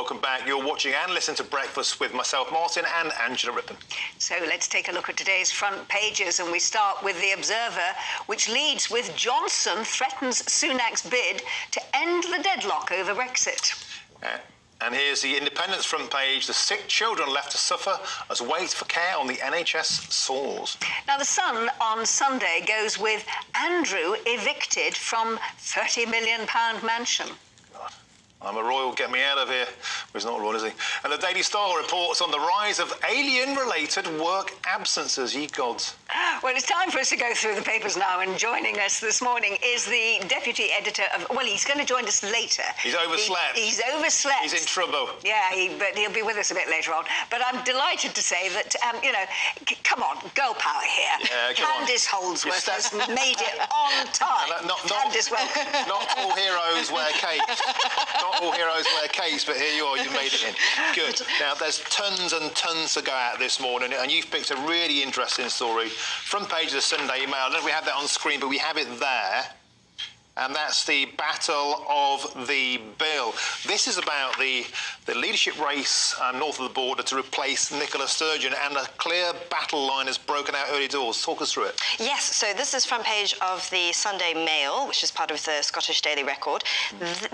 welcome back. You're watching and listening to Breakfast with myself, Martin, and Angela Rippon. So let's take a look at today's front pages, and we start with The Observer, which leads with Johnson threatens Sunak's bid to end the deadlock over Brexit. And here's the Independent's front page. The sick children left to suffer as wait for care on the NHS soars. Now, The Sun on Sunday goes with Andrew evicted from £30 million mansion. I'm a royal, get me out of here. Well, he's not a royal, is he? And the Daily Star reports on the rise of alien-related work absences. Ye gods. Well, it's time for us to go through the papers now, and joining us this morning is the deputy editor of... Well, he's going to join us later. He's overslept. He's overslept. He's in trouble. Yeah, but he'll be with us a bit later on. But I'm delighted to say that, come on, girl power here. Yeah, Candice Holdsworth has made it on time. Candice, welcome. Not all heroes wear capes. Not all heroes wear capes, but here you are, you made it in. Good. Now, there's tons and tons to go out this morning, and you've picked a really interesting story. Front page of the Sunday Mail. I don't know if we have that on screen, but we have it there. And that's the Battle of the Bill. This is about the leadership race north of the border to replace Nicola Sturgeon, and a clear battle line has broken out early doors. Talk us through it. Yes, so this is front page of the Sunday Mail, which is part of the Scottish Daily Record.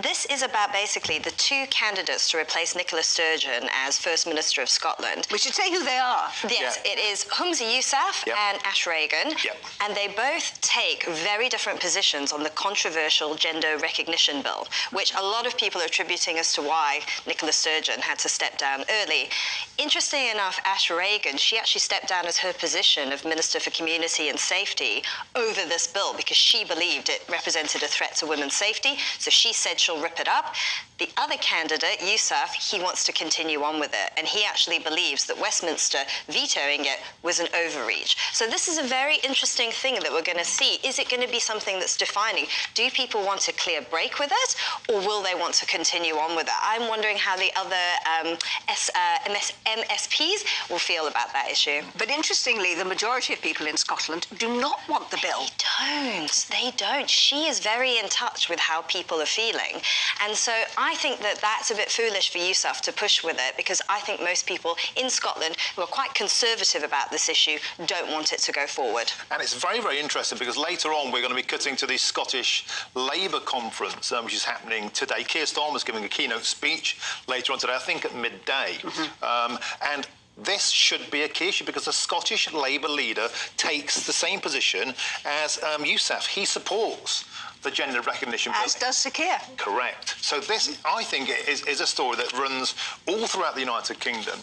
This is about basically the two candidates to replace Nicola Sturgeon as First Minister of Scotland. We should say who they are. Yes, it is Humza Yousaf and Ash Regan. And they both take very different positions on the controversial gender recognition bill, which a lot of people are attributing as to why Nicola Sturgeon had to step down early. Interestingly enough, Ash Regan, she actually stepped down as her position of Minister for Community and Safety over this bill because she believed it represented a threat to women's safety, so she said she'll rip it up. The other candidate, Yousaf, he wants to continue on with it, and he actually believes that Westminster vetoing it was an overreach. So this is a very interesting thing that we're going to see. Is it going to be something that's defining? Do people want a clear break with it, or will they want to continue on with it? I'm wondering how the other MSPs will feel about that issue. But interestingly, the majority of people in Scotland do not want the bill. They don't. She is very in touch with how people are feeling. And so I think that that's a bit foolish for Yousaf to push with it, because I think most people in Scotland who are quite conservative about this issue don't want it to go forward. And it's very, very interesting because later on we're going to be cutting to the Scottish Labour conference, which is happening today. Keir Starmer's giving a keynote speech later on today, I think at midday. And this should be a key issue because the Scottish Labour leader takes the same position as Yousaf. He supports the gender recognition bill. As does Sir Keir. Correct. So this, I think, is a story that runs all throughout the United Kingdom.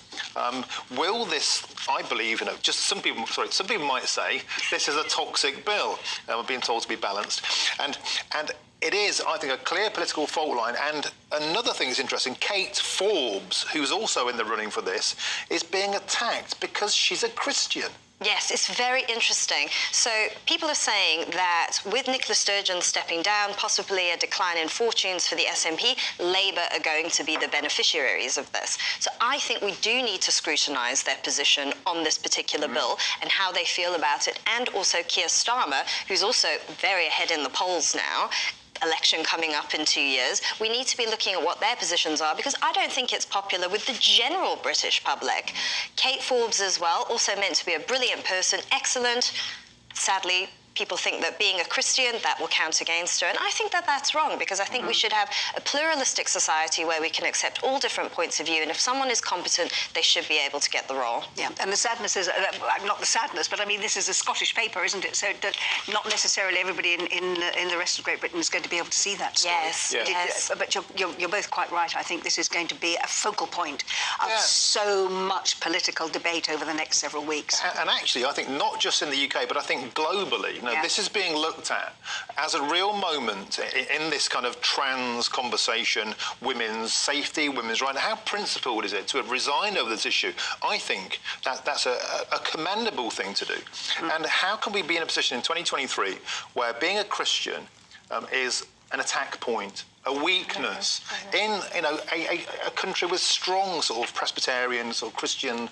Will this, I believe, just some people might say this is a toxic bill. We're being told to be balanced. And it is, I think, a clear political fault line. And another thing that's interesting, Kate Forbes, who's also in the running for this, is being attacked because she's a Christian. Yes, it's very interesting. So people are saying that with Nicola Sturgeon stepping down, possibly a decline in fortunes for the SNP, Labour are going to be the beneficiaries of this. So I think we do need to scrutinise their position on this particular bill and how they feel about it, and also Keir Starmer, who's also very ahead in the polls now, election coming up in 2 years. We need to be looking at what their positions are, because I don't think it's popular with the general British public. Kate Forbes as well, also meant to be a brilliant person, excellent. Sadly, people think that being a Christian, that will count against her. And I think that that's wrong, because I think we should have a pluralistic society where we can accept all different points of view. And if someone is competent, they should be able to get the role. Yeah, and the sadness is, not the sadness, but I mean, this is a Scottish paper, isn't it? So not necessarily everybody in the rest of Great Britain is going to be able to see that story. Yes. But you're both quite right. I think this is going to be a focal point of so much political debate over the next several weeks. And actually, I think not just in the UK, but I think globally, this is being looked at as a real moment in this kind of trans conversation, women's safety, women's rights. How principled is it to have resigned over this issue? I think that's a commendable thing to do. And how can we be in a position in 2023 where being a Christian is an attack point, a weakness in a country with strong sort of Presbyterian, sort of Christian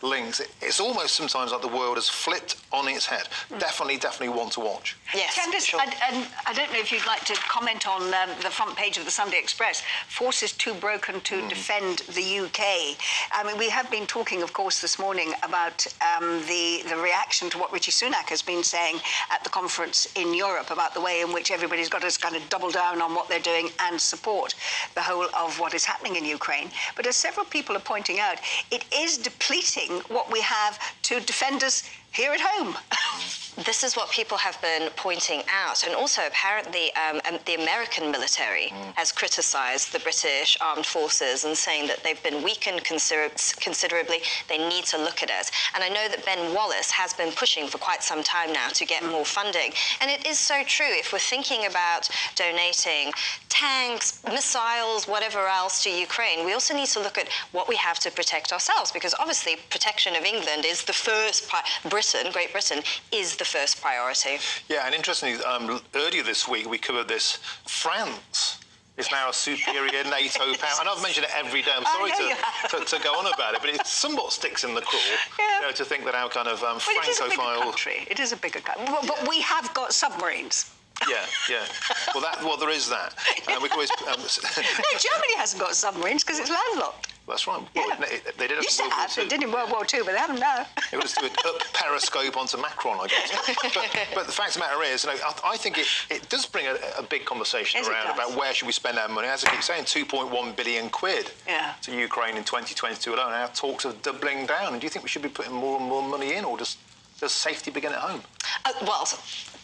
links. It's almost sometimes like the world has flipped on its head. Definitely one to watch. Yes, Candice, sure. I don't know if you'd like to comment on the front page of the Sunday Express. Forces too broken to defend the UK. I mean, we have been talking, of course, this morning about the reaction to what Rishi Sunak has been saying at the conference in Europe about the way in which everybody's got to kind of double down on what they're doing and support the whole of what is happening in Ukraine. But as several people are pointing out, it is depleting what we have to defend us here at home. This is what people have been pointing out. And also, apparently, the American military has criticised the British armed forces and saying that they've been weakened considerably. They need to look at it. And I know that Ben Wallace has been pushing for quite some time now to get more funding. And it is so true. If we're thinking about donating tanks, missiles, whatever else to Ukraine, we also need to look at what we have to protect ourselves, because obviously protection of England is the first Great Britain is the first priority. Yeah, and interestingly, earlier this week we covered this. France is now a superior NATO power. And I've mentioned it every day. I'm sorry to go on about it, but it somewhat sticks in the craw, you know, to think that our kind of Francophile... It is a bigger country. But we have got submarines. Yeah. Well, there is that. We can always, No, Germany hasn't got submarines because it's landlocked. That's right. Well, they did have Used to have, they did in World War II, but they haven't now. They would just do a periscope onto Macron, I guess. But the fact of the matter is, you know, I think it does bring a big conversation around about where should we spend our money. As I keep saying, 2.1 billion quid to Ukraine in 2022 alone. Our talks of doubling down. And do you think we should be putting more and more money in, or does safety begin at home? Well,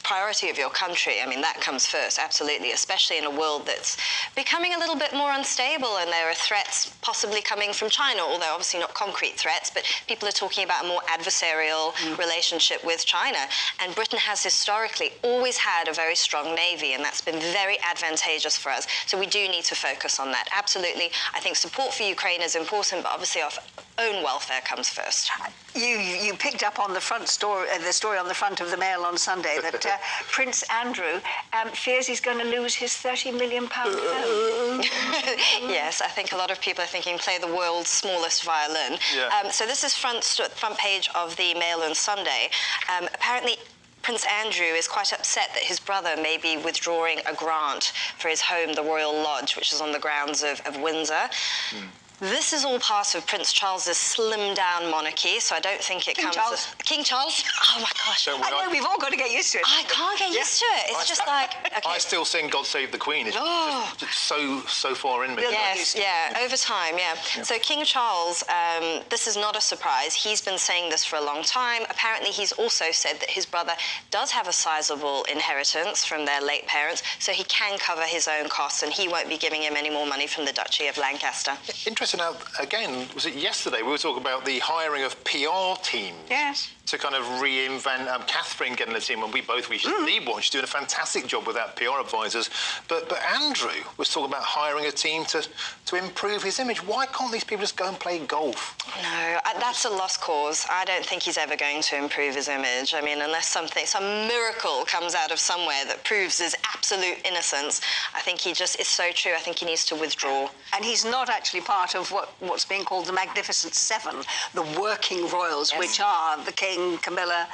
priority of your country, I mean, that comes first, absolutely, especially in a world that's becoming a little bit more unstable, and there are threats possibly coming from China, although obviously not concrete threats, but people are talking about a more adversarial relationship with China. And Britain has historically always had a very strong navy, and that's been very advantageous for us. So we do need to focus on that. Absolutely. I think support for Ukraine is important, but obviously our own welfare comes first. You picked up on the story on the front of the Mail on Sunday that Prince Andrew fears he's going to lose his £30 million home. Yes, I think a lot of people are thinking play the world's smallest violin. Yeah. So this is front page of the Mail on Sunday. Apparently, Prince Andrew is quite upset that his brother may be withdrawing a grant for his home, the Royal Lodge, which is on the grounds of Windsor. This is all part of Prince Charles's slimmed-down monarchy, so I don't think it comes... King Charles? Oh, my gosh. I know, we've all got to get used to it. I can't get used to it. It's just like... Okay. I still sing God Save the Queen. It's just so far in me. Yes, over time, So King Charles, this is not a surprise. He's been saying this for a long time. Apparently, he's also said that his brother does have a sizable inheritance from their late parents, so he can cover his own costs, and he won't be giving him any more money from the Duchy of Lancaster. Interesting. Now, again, was it yesterday we were talking about the hiring of PR teams? Yes. To kind of reinvent Catherine getting the team, and we should need one. She's doing a fantastic job with that PR advisors. But Andrew was talking about hiring a team to improve his image. Why can't these people just go and play golf? No, that's a lost cause. I don't think he's ever going to improve his image. I mean, unless some miracle comes out of somewhere that proves his absolute innocence, I think it's so true. I think he needs to withdraw. And he's not actually part of what's being called the Magnificent Seven, the working royals, which are the King, Camilla,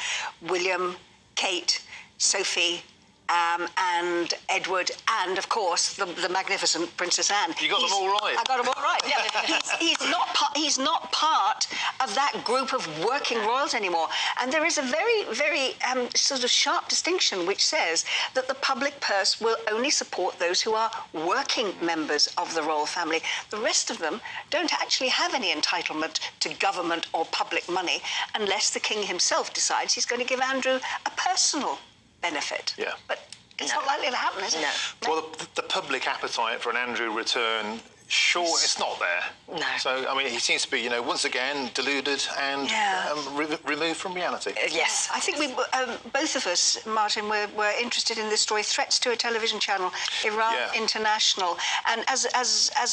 William, Kate, Sophie, and Edward, and of course the magnificent Princess Anne. You got them all right. I got them all right. Yeah. he's not part of that group of working royals anymore. And there is a very, very sort of sharp distinction which says that the public purse will only support those who are working members of the royal family. The rest of them don't actually have any entitlement to government or public money unless the king himself decides he's going to give Andrew a personal benefit. Yeah. But it's not likely to happen, is it? No. Well, the public appetite for an Andrew return, sure, it's not there. No. So, I mean, he seems to be, once again, deluded and removed from reality. Yes. I think we, both of us, Martin, were interested in this story, threats to a television channel, Iran International. And as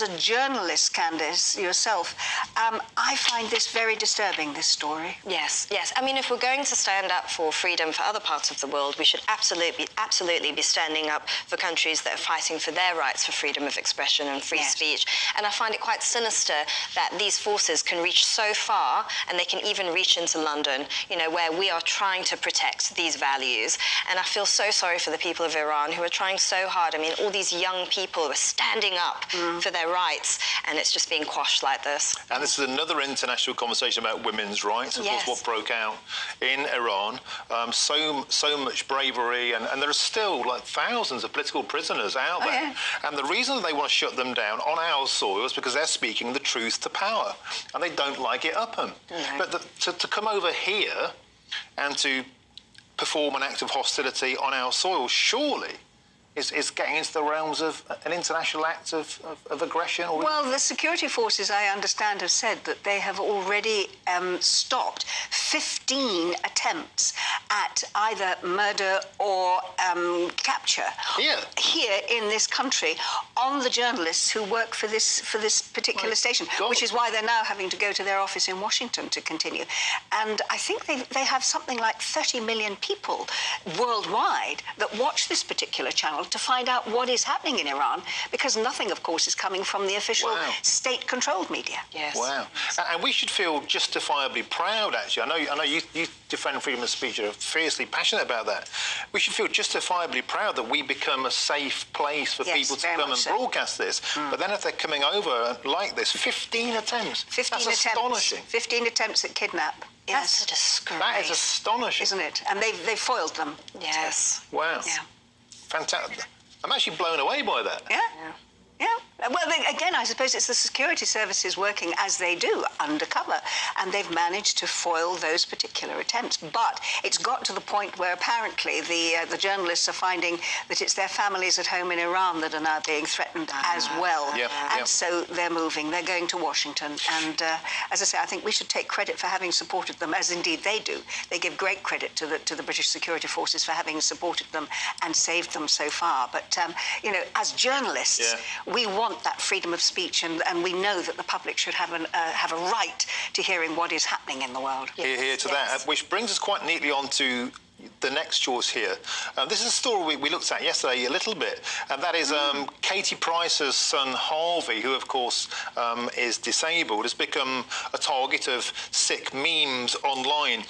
a journalist, Candice, yourself, I find this very disturbing, this story. Yes. I mean, if we're going to stand up for freedom for other parts of the world, we should absolutely be standing up for countries that are fighting for their rights for freedom of expression and free speech. And I find it quite sinister that these forces can reach so far, and they can even reach into London, where we are trying to protect these values. And I feel so sorry for the people of Iran who are trying so hard. I mean, all these young people who are standing up for their rights, and it's just being quashed like this. And this is another international conversation about women's rights. Of course, what broke out in Iran. So much bravery, and there are still like thousands of political prisoners out there. Yeah. And the reason they want to shut them down on our soil is because they're speaking the truth to power, and they don't like it up them. But to come over here and to perform an act of hostility on our soil, surely is getting into the realms of an international act of aggression? Or well, the security forces, I understand, have said that they have already stopped 15 attempts at either murder or capture here in this country on the journalists who work for this particular station, which is why they're now having to go to their office in Washington to continue. And I think they have something like 30 million people worldwide that watch this particular channel to find out what is happening in Iran, because nothing, of course, is coming from the official state-controlled media. Yes. Wow. And we should feel justifiably proud, actually. I know you defend freedom of speech, you're fiercely passionate about that. We should feel justifiably proud that we become a safe place for people to come and broadcast this. But then if they're coming over like this, 15 attempts. 15 That's attempts. astonishing. 15 attempts at kidnap. That's a disgrace. That is astonishing. Isn't it? And they've foiled them. Yes. Wow. Yeah. Fantastic. I'm actually blown away by that. Yeah. Well, again, I suppose it's the security services working as they do, undercover, and they've managed to foil those particular attempts. But it's got to the point where apparently the journalists are finding that it's their families at home in Iran that are now being threatened as well. And so they're moving. They're going to Washington. And as I say, I think we should take credit for having supported them, as indeed they do. They give great credit to the British security forces for having supported them and saved them so far. But, as journalists, we want that freedom of speech, and we know that the public should have a right to hearing what is happening in the world. Hear to that, which brings us quite neatly on to the next choice here. This is a story we looked at yesterday a little bit, and that is Katie Price's son Harvey, who of course is disabled, has become a target of sick memes online.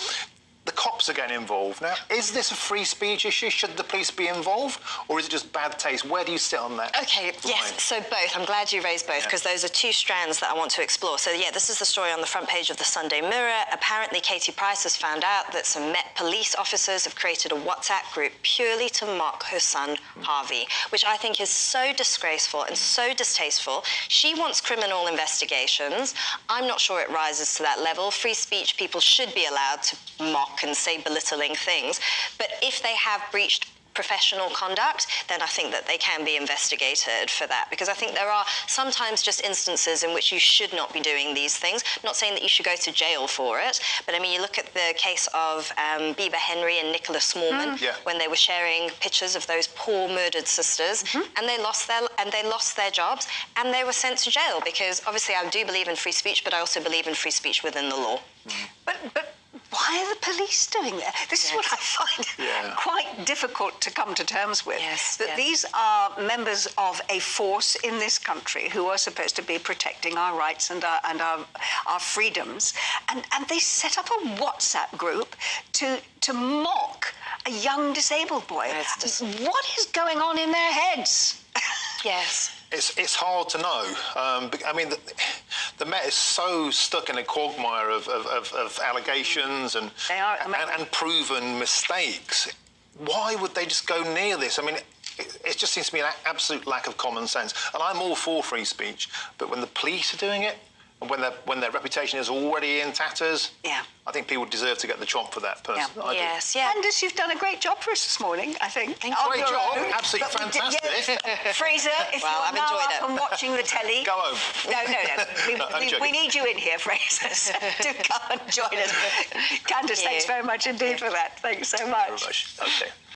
The cops are getting involved. Now, is this a free speech issue? Should the police be involved? Or is it just bad taste? Where do you sit on that? Okay, yes, so both. I'm glad you raised both, because those are two strands that I want to explore. So, this is the story on the front page of the Sunday Mirror. Apparently, Katie Price has found out that some Met police officers have created a WhatsApp group purely to mock her son, Harvey, which I think is so disgraceful and so distasteful. She wants criminal investigations. I'm not sure it rises to that level. Free speech, people should be allowed to mock and say belittling things. But if they have breached professional conduct, then I think that they can be investigated for that, because I think there are sometimes just instances in which you should not be doing these things. I'm not saying that you should go to jail for it, but I mean, you look at the case of Bieber Henry and Nicholas Smallman when they were sharing pictures of those poor murdered sisters, and they lost their jobs, and they were sent to jail, because obviously I do believe in free speech, but I also believe in free speech within the law. But why are the police doing that? This is what I find quite difficult to come to terms with. That these are members of a force in this country who are supposed to be protecting our rights and our freedoms, and they set up a WhatsApp group to mock a young disabled boy. What is going on in their heads? Yes. It's hard to know. I mean, the Met is so stuck in a quagmire of allegations and proven mistakes. Why would they just go near this? I mean, it just seems to me an absolute lack of common sense. And I'm all for free speech, but when the police are doing it, and when their reputation is already in tatters, I think people deserve to get the chomp for that person. Candice, you've done a great job for us this morning, I think. Great job, absolutely fantastic. Fraser, if you're now up and watching the telly... Go home. No. We need you in here, Fraser, so do come and join us. Candice, thanks very much indeed for that. Thanks so much. Thank you very much. Okay.